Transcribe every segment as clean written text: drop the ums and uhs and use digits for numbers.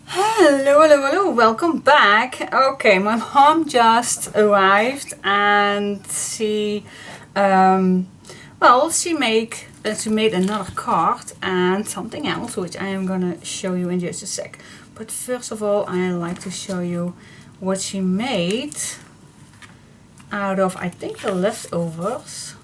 Hello, welcome back. Okay, my mom just arrived and she made another card and something else, which I am gonna show you in just a sec. But first of all, I like to show you what she made out of, I think, the leftovers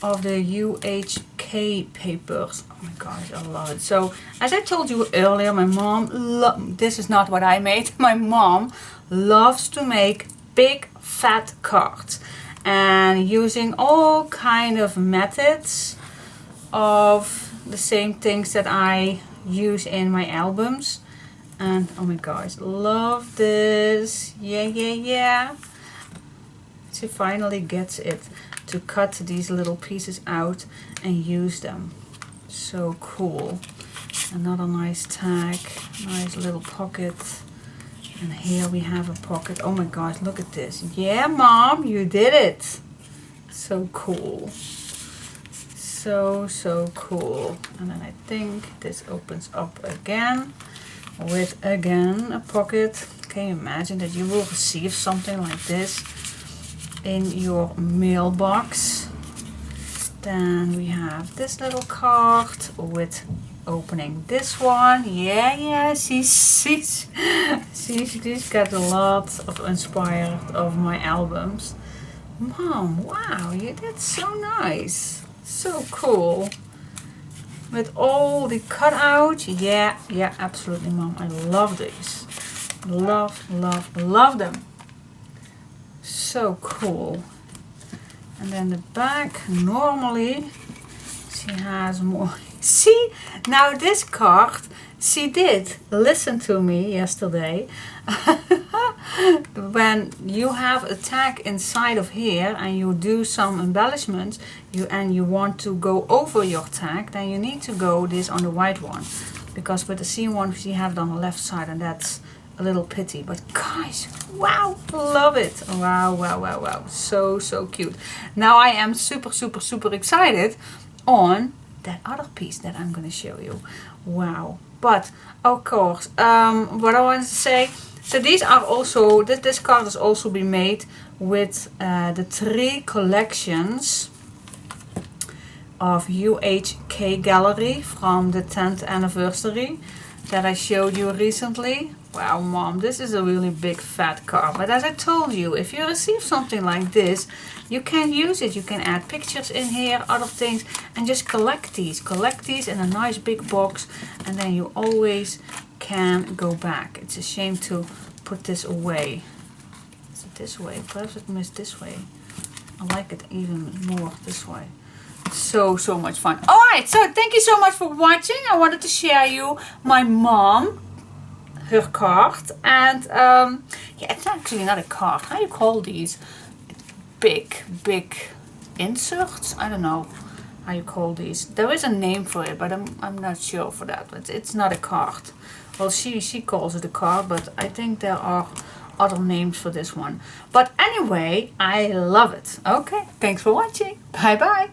of the UHK papers. Oh my gosh, I love it. So as I told you earlier, my mom this is not what I made. My mom loves to make big fat cards and using all kind of methods of the same things that I use in my albums. And oh my gosh, love this. Yeah. She finally gets it to cut these little pieces out and use them. So cool. Another nice tag, nice little pocket. And here we have a pocket. Oh my gosh, look at this. Yeah, Mom, you did it. So cool. So cool. And then I think this opens up again with again a pocket. Can you imagine that you will receive something like this in your mailbox? Then we have this little card with opening this one. Yeah, she's got a lot of inspired of my albums. Mom, wow, you did so nice. So cool. With all the cutout. Yeah, absolutely, Mom. I love these. Love them. So cool. And then the back, normally she has more. See, now this card, she did listen to me yesterday. When you have a tag inside of here and you do some embellishments and you want to go over your tag, then you need to go this on the white one, because with the seam one she have it on the left side and that's a little pity. But guys, wow, love it. Wow. So cute. Now I am super excited on that other piece that I'm going to show you. Wow. But of course, what I want to say, so these are also, this card has also been made with the 3 collections of UHK Gallery from the 10th anniversary that I showed you recently. Wow, Mom, this is a really big fat card. But as I told you, if you receive something like this, you can use it. You can add pictures in here, other things, and just collect these. Collect these in a nice big box, and then you always can go back. It's a shame to put this away. Is it this way? Perhaps it missed this way. I like it even more this way. So much fun. Alright, so thank you so much for watching. I wanted to share you my mom, her card, and yeah, it's actually not a card. How do you call these? Big inserts? I don't know how you call these. There is a name for it, but I'm not sure for that. But it's not a card. Well, she calls it a card, but I think there are other names for this one. But anyway, I love it. Okay, thanks for watching. Bye.